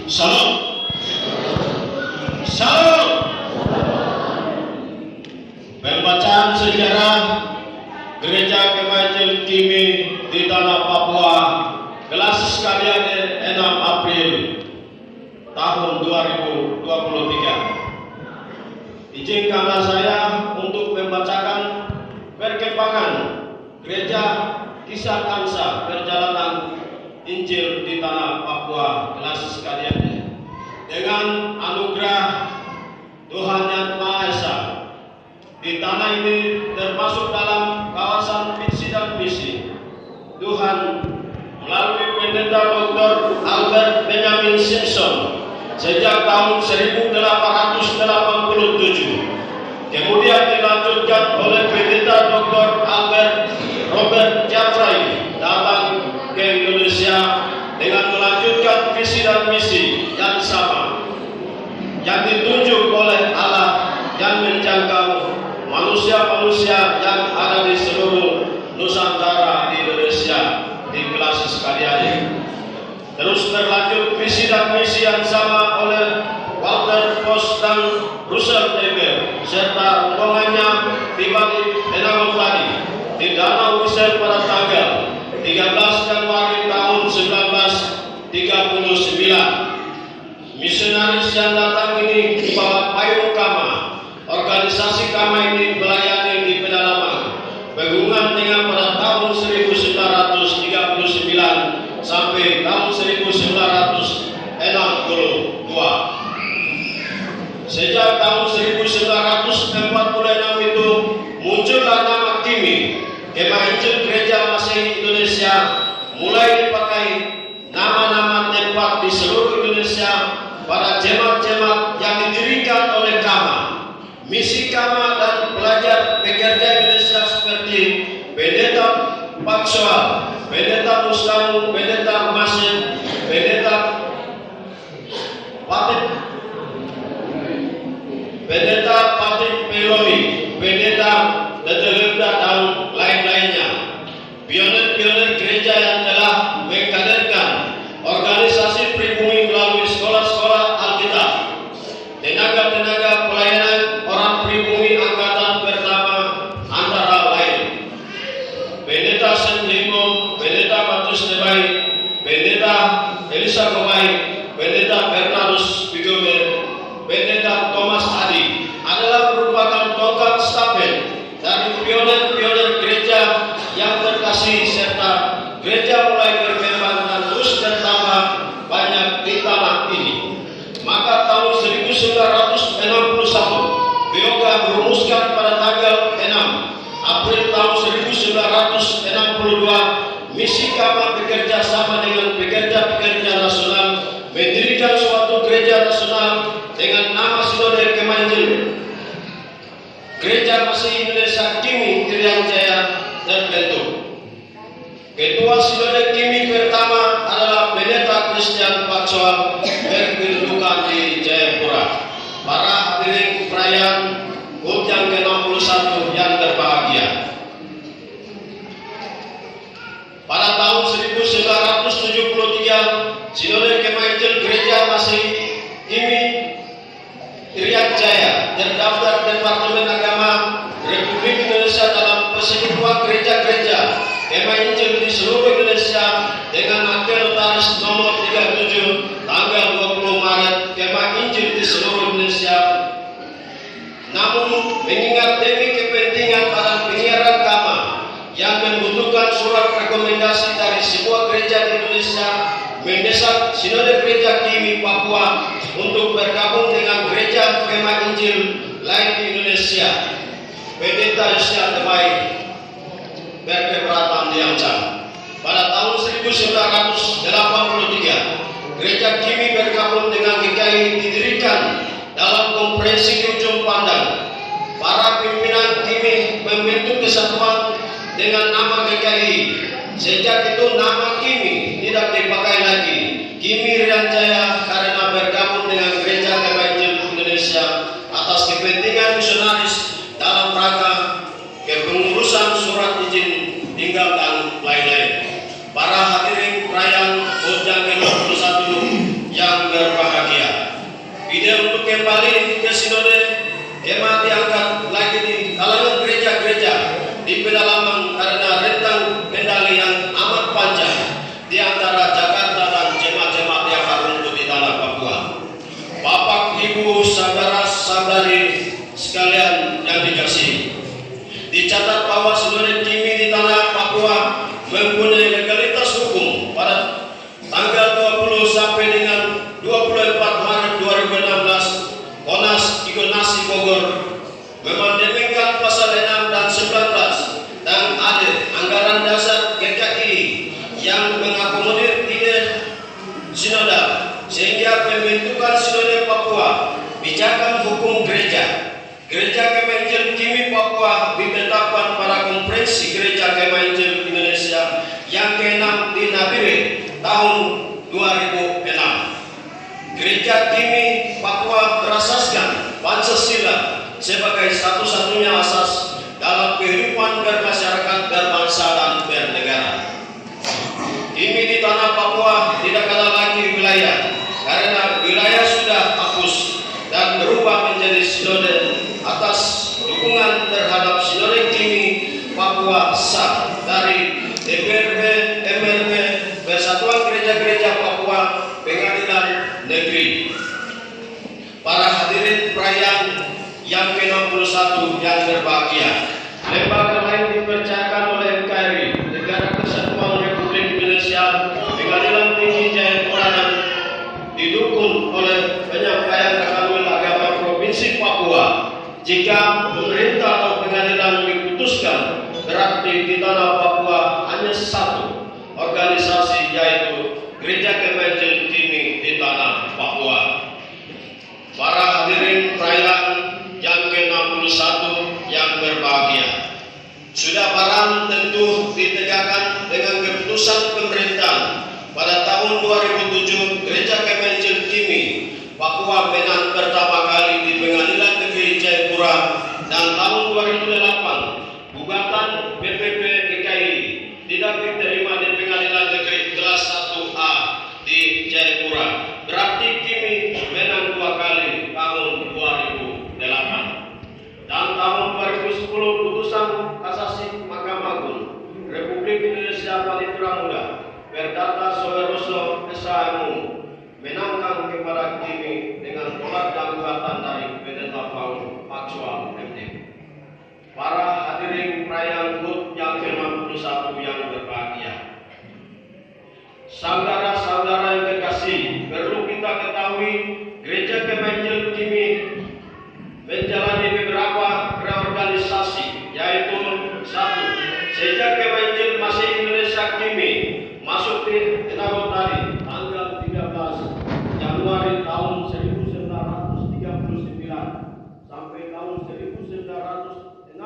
Salam. Salam. Pembacaan sejarah Gereja Kemajuan Kimi di tanah Papua, kelas sekalian 6 April tahun 2023. Izinkanlah saya untuk membacakan perkembangan Gereja Kisah Kansa Perjalanan Injil di tanah Papua, kelas sekalian, dengan anugerah Tuhan Yang Maha Esa. Di tanah ini termasuk dalam kawasan visi dan misi Tuhan melalui Pendeta Dr. Albert Benjamin Simpson sejak tahun 1887. Kemudian dilanjutkan oleh Pendeta Dr. Albert Robert Jafrai datang ke Indonesia dengan melanjutkan visi dan misi yang sama yang ditunjuk oleh Allah yang menjangkau manusia-manusia yang ada di seluruh Nusantara di Indonesia di kelas sekalian. Terus berlanjut visi dan misi yang sama oleh Walter Foss dan Russell Eber serta rombongannya di Bali Enam tadi di Danau Wisel pada tanggal 13 Januari tahun 1939. Misionaris yang datang ini di bawah payung Kama. Organisasi Kama ini melayani di pedalaman berhubungan dengan pada tahun 1939 sampai tahun 1962. Sejak tahun 1946 itu muncullah nama KIMI, Kemah Injil Gereja Masehi Indonesia, mulai dipakai nama-nama tempat di seluruh Indonesia pada jemaat-jemaat yang didirikan oleh Kama. Misi Kama dan pelajar pekerja Indonesia seperti Pendeta Paksoa, Pendeta Mustamu, Pendeta Masen, Pendeta Patik Peloni, Pendeta Tetelunda dan lain-lainnya. Pionir-pionir gereja yang telah mengkaderkan organisasi pribumi melalui sekolah-sekolah Alkitab, tenaga-tenaga pelayanan orang pribumi angkatan pertama antara lain Pendeta Senlimo, Pendeta Matus Nebai, Pendeta Elisa Komai, Pendeta Bernardus Bigomer, Pendeta Thomas Adi adalah merupakan tongkat stafet dari pionir-pionir gereja yang terkasih serta gereja mulai berkembang dan terus bertambah banyak di tanah ini. Maka tahun 1961 Bioga merumuskan pada tanggal 6 April tahun 1962 misi Kama bekerja sama dengan pekerja-pekerja nasional mendirikan suatu gereja nasional dengan nama Sinode Kemah Injil Gereja Masehi Indonesia KIMI Irian Jaya terbentuk. Ketua Sinode KIMI pertama adalah Pendeta Christian Paksoa berkedudukan di Jayapura. Para hadirin perayaan HUT yang ke-61 yang berbahagia. Pada tahun 1973, Sinode Kemah Injil Gereja Masehi KIMI Irian Jaya terdaftar Departemen Agama Republik Indonesia dalam Persekutuan Gereja-Gereja Kemah Injil di seluruh Indonesia dengan akte notaris nomor 37 tanggal 20 Maret Kemah Injil di seluruh Indonesia. Namun mengingat demi kepentingan pada penyiaran Kama yang membutuhkan surat rekomendasi dari sebuah gereja di Indonesia mendesak Sinode Gereja KIMI Papua untuk bergabung dengan gereja Kemah Injil lain di Indonesia. Pendeta Yosia Tebai berkeberatan diancam. Pada tahun 1983, Gereja KIMI bergabung dengan GKI didirikan dalam konferensi di ujung pandang. Para pimpinan KIMI membentuk kesatuan dengan nama GKI. Sejak itu nama KIMI tidak dipakai lagi. KIMI Irian Jaya karena bergabung dengan Gereja Kemah Injil Indonesia atas kepentingan misionaris dalam rangka kepengurusan surat izin tinggal dan lain-lain. Para hadirin perayaan HUT yang ke-61 yang berbahagia. saudara-saudari sekalian yang dikasihi, dicatat bahwa saudara Kimi di tanah Papua mempunyai legalitas hukum pada tanggal 20 sampai dengan 24 Maret 2016. Konas Ikonasi Bogor memandemingkan pasal 6 dan 19 dan ada anggaran dasar GKI yang mengakomodir ide sinodal, sehingga pembentukan sinode Papua pijakan hukum gereja Kemenjel Kimi Papua ditetapkan pada Konferensi Gereja Kemenjel Indonesia yang ke-6 di Nabire tahun 2006. Gereja Kimi Papua berasaskan Pancasila sebagai satu-satunya asas dalam kehidupan bermasyarakat, berbangsa, dan bernegara. Kimi di tanah Papua tidak kalah lagi wilayah, karena wilayah sudah hapus dan berubah menjadi sinode atas dukungan terhadap sinode Kimi Papua sah dari DPRP, MRP, Persatuan Gereja-Gereja Papua, Pengadilan Negeri. Para hadirin perayaan yang ke-61 yang berbahagia, lembaga lain dipercayakan oleh NKRI, Negara Kesatuan Republik Indonesia, Pengadilan Tinggi Jayapura, dan didukung oleh penyampaian Kanwil Agama Provinsi Papua. Jika pemerintah atau pengadilan diputuskan, berarti di tanah Papua hanya satu organisasi, yaitu Gereja Kemenjel Kimi di tanah Papua. Para hadirin perayaan yang ke-61 yang berbahagia, sudah barang tentu ditegakkan dengan keputusan pemerintahan pada tahun 2007 Gereja Kemenjel Kimi Papua menang pertama kali di Pengadilan Negeri Jayapura, dan tahun 2008 gugatan PPP GKI tidak diterima di Pengadilan Negeri kelas 1A di Jayapura. Berarti Kimi menang 2 kali tahun 2008. Dan tahun 2010 putusan kasasi Mahkamah Agung Republik Indonesia Panitera Muda Perdata Soeharto SHMU menangkan kepada Kimi dengan tolak dan gugatan dari Pendeta Paul Maxwell MD. Para hadirin perayaan HUT yang ke-61 yang berbahagia, saudara-saudara yang terkasih, perlu kita ketahui Gereja Kemenjel Kimi menjalani beberapa reorganisasi, yaitu 1. Sejak Kemenjel Masih Indonesia Kimi masuk di Tenagor tadi tanggal 13 Januari tahun 1939 sampai tahun 1962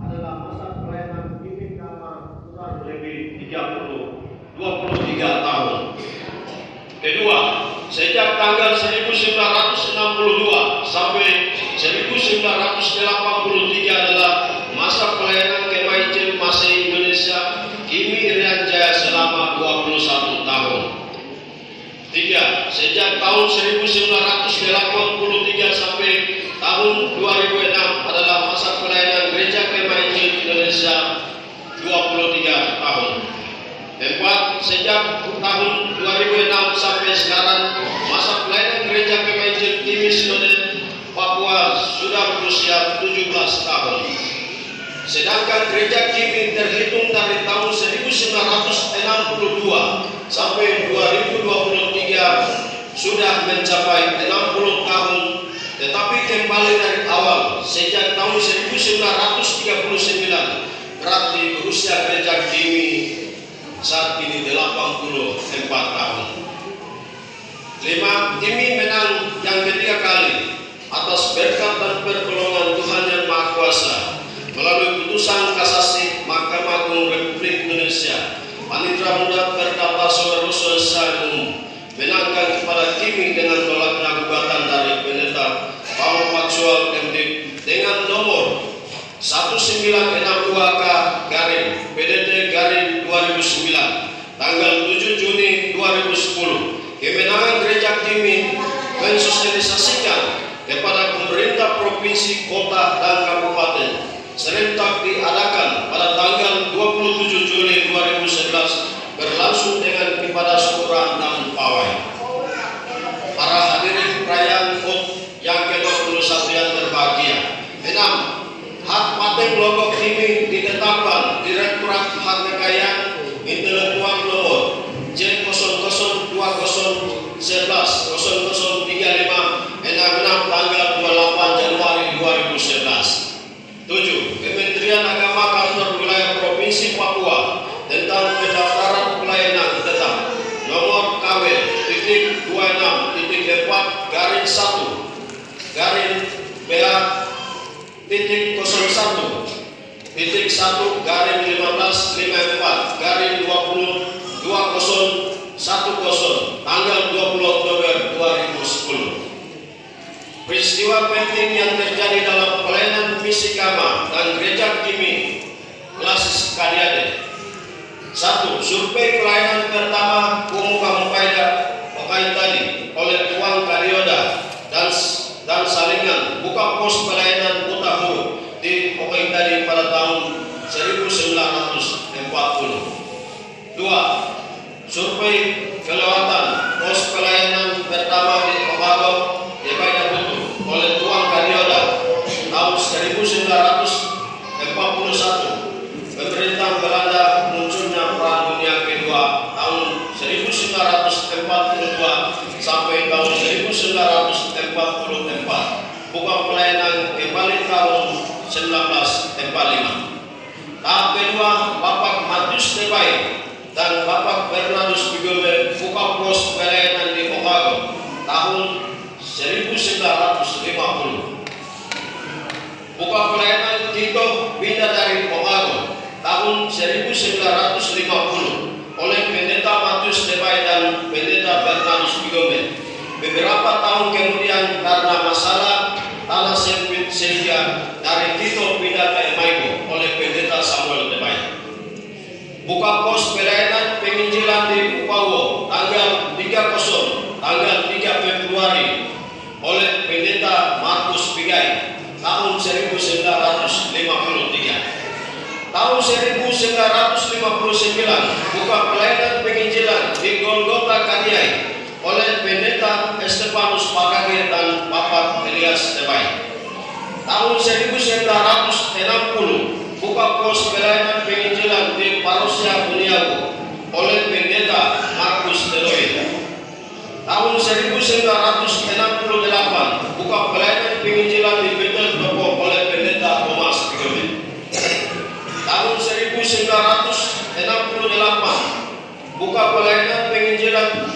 adalah masa pelayanan Kimi Kama kurang lebih 23 tahun. Kedua, sejak tanggal 1962 sampai 1983 adalah masa pelayanan Kemenjel Masih Indonesia Kimi Irian Jaya selama 21 tahun. 3. Sejak tahun 1983 sampai tahun 2006 adalah masa pelayanan Gereja Kemenjel Indonesia 23 tahun. 4. Sejak tahun 2006 sampai sekarang masa pelayanan Gereja Kemenjel Kimi Sinode Papua sudah berusia 17 tahun. Sedangkan Gereja Kimi terhitung dari tahun 1962 sampai 2023 sudah mencapai 60 tahun, tetapi kembali dari awal sejak tahun 1939, berarti berusia Gereja Kimi saat ini 84 tahun. 5. Kimi menang yang ketiga kali atas berkat dan pertolongan Tuhan Yang Maha Kuasa melalui putusan kasasi Mahkamah Agung Republik Indonesia. Panitera Muda Perdata Soeharto SHMU menangkan kepada Kimi dengan tolaknya gugatan dari Pendeta Paul Maxwell MD dengan nomor 19-PDT-2009 tanggal 7 Juni 2010. Kemenangan Gereja Kimi mensosialisasikan kepada pemerintah provinsi, kota, dan kabupaten serentak diadakan pada tanggal 27 Juli 2011 berlangsung dengan ibadah syukuran dan pawai. Para hadirin perayaan HUT penetapan Direktorat Harta Kekayaan Intelektual nomor C002011003566 tanggal 28 Januari 2011. 7. Kementerian Agama Kantor Wilayah Provinsi Papua tentang pendaftaran pelayanan tetap nomor KW titik 26 titik 4 garing 1 garing PA titik 01 titik 1 garing 1554 garing 20 2010 tanggal 20 Oktober 2010. Peristiwa penting yang terjadi dalam pelayanan misi Kama dan Gereja Kimi Klasis Kadiade. 1. Survei pelayanan pertama Pemuka Mukaida Okaitali oleh Tuan Karyoda dan Salingan buka pos pelayanan Utahuru di Okaitali pada tahun 1940. 2. Survei kelewatan pos pelayanan pertama di Okago Yekaya Putu oleh Tuan Karyoda tahun 1941. Pemerintah Belanda munculnya Perang Dunia Kedua tahun 1942 sampai tahun 1944. Buka pelayanan kembali tahun 1945. Tahap kedua, Bapak Matius Tebai dan Bapak Bernardus Bigome buka pos pelayanan di Okago tahun 1950. Buka pelayanan Tito pindah dari Okago tahun 1950 oleh Pendeta Matius Tebai dan Pendeta Bernardus Bigome. Beberapa tahun kemudian karena masalah tanah sempit sehingga dari Tito pindah ke Maigo oleh Pendeta Samuel Tebai. Buka pos pelayanan penginjilan di Upawo tanggal 3 Februari oleh Pendeta Markus Pigai tahun 1953. Tahun 1959 buka pelayanan penginjilan di Golgota Kadiai oleh Pendeta Estefanus Pakage dan Bapak Elias Tebai. Tahun 1960 buka pos pelayanan penginjilan di Parosia Buniago oleh Pendeta Markus Teloe. Tahun 1968 buka pelayanan penginjilan di Betel Topo oleh Pendeta Thomas Bigome. Tahun 1968 buka pelayanan penginjilan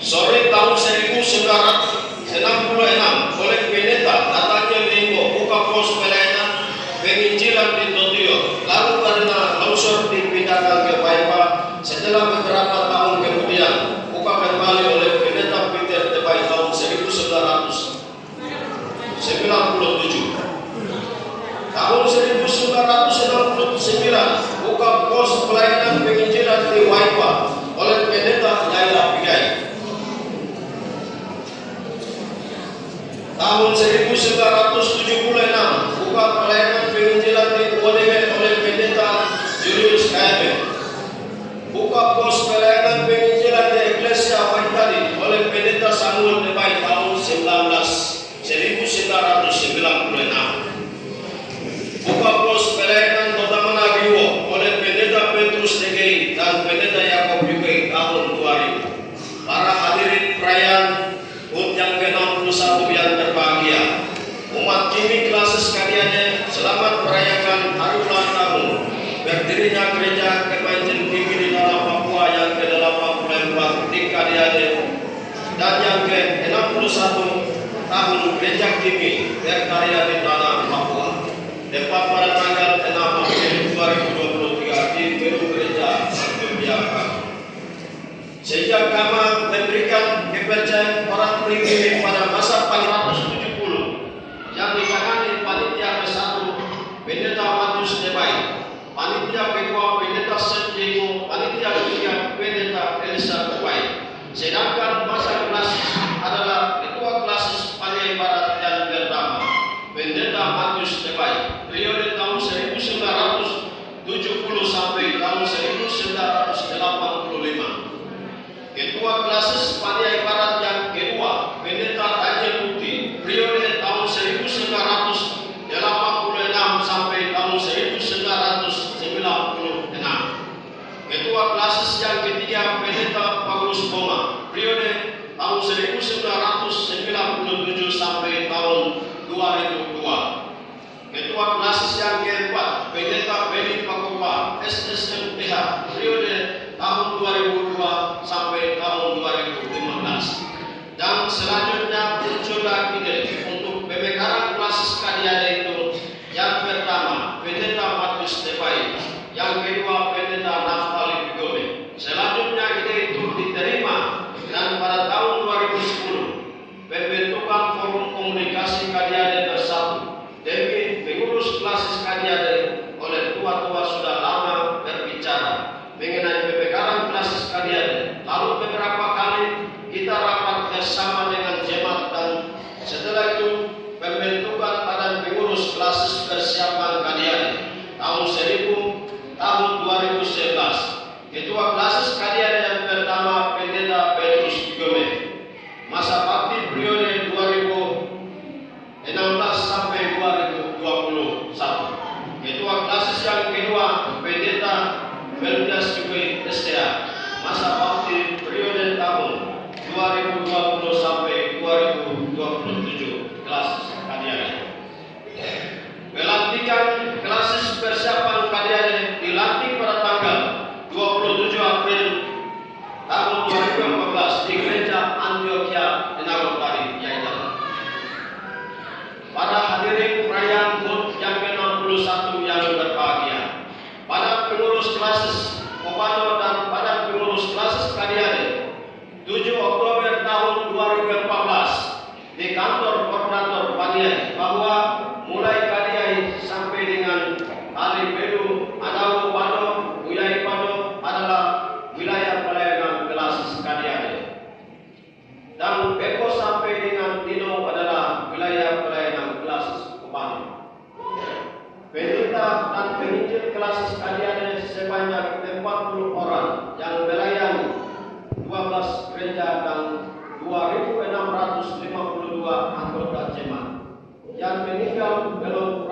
sore tahun 1966 oleh Pendeta Nathaniel Limbo buka pos pelayanan penginjilan di Tokyo. Lalu karena longsor dipindahkan ke Paipa, setelah beberapa tahun kemudian buka kembali oleh Pendeta Peter Tebai tahun 1997. Tahun 1969 buka pos pelayanan penginjilan di Waipa oleh Pendeta Yaira Pigai. Tahun 1976 buka pelayanan penginjilan di Kodeme oleh Pendeta Julius Kaebe. Buka pos pelayanan penginjilan di Eklesia Waitali oleh Pendeta Samuel Tebai tahun 1996. Buka pos pelayanan Kota Manabiwo oleh Pendeta Petrus Tegei dan Pendeta Yakob Yukai tahun 2000. Para hadirin perayaan HUT yang ke-61 yang berbahagia, umat Kimi Klasis Kadiade selamat merayakan hari ulang tahun berdirinya Gereja Kepanjen Kimi di tanah Papua yang ke-84 di Kadiade dan yang ke-61 tahun Gereja Kimi berkarya di tanah Papua. Tepat pada tanggal 6 April 2023 di gedung Gereja Santiago. Sejak Kama memberikan kepercayaan orang pribumi pada masa 470 yang ditangani panitia ke-1 Pendeta Matius Tebai, panitia kedua Pendeta Sergio, panitia ketiga Pendeta Elisa Tebai. Sedangkan masa klasis adalah ketua klasis Paniai Barat dan pertama Pendeta Matius Tebai, periode tahun 1970 sampai tahun 1985. Ketua klasis Paniai Barat yang kedua Pendeta Raja Putih, periode tahun 1986 sampai tahun Ketua Klasis yang ketiga Pendeta Paulus Boma, periode tahun 1997 sampai tahun 2002. Ketua Klasis yang keempat Pendeta Beni Pakopa, SSMPH, periode tahun 2002 sampai tahun 2015. Dan selanjutnya muncul ide untuk pemekaran Klasis Kadiade itu. Yang pertama Pendeta Matius Tepai, yang kedua Pendeta Naftali Bigome. Selanjutnya ide itu diterima dan pada tahun 2010 pembentukan forum komunikasi Kadiade bersatu demi mengurus Klasis Kadiade oleh tua-tua sudah lama berbicara mengenai pemekaran Klasis Kadiade. Lalu beberapa kali kita rapat bersama dengan jemaat dan setelah itu pembentukan badan pengurus Klasis persiapan Kadiade tahun 2011. Ketua Klasis Kadiade yang pertama Pendeta Petrus Bigome, masa bakti periode 2016 sampai 2021. Ketua Klasis yang kedua Pendeta Meldas Juwe STA, masa bakti periode tahun 2020 sampai 2027. Klasis Kadiade. Pelantikan Klasis persiapan Kadiade dilantik pada tanggal 27 April tahun 2014 di Gereja Antioquia di Nagotari, Yaiten. Pada hadirin perayaan HUT yang ke-61 yang berbahagia, pada pengurus Klasis Kopano dan pada pengurus Klasis Kadiade 7 Oktober tahun 2014 di kantor koordinator Paniai bahwa mulai Kadiai sampai dengan Ali Bedu, Adawu Pado, Uyai Pado adalah wilayah pelayanan Klasis Kadiade. Dan Beko sampai dengan Tino adalah wilayah pelayanan Klasis Kopano. Pendeta dan penginjil Klasis Kadiade sebanyak 40 orang yang melayani 12 gereja dan 2.652 anggota jemaat. Yang meninggal belum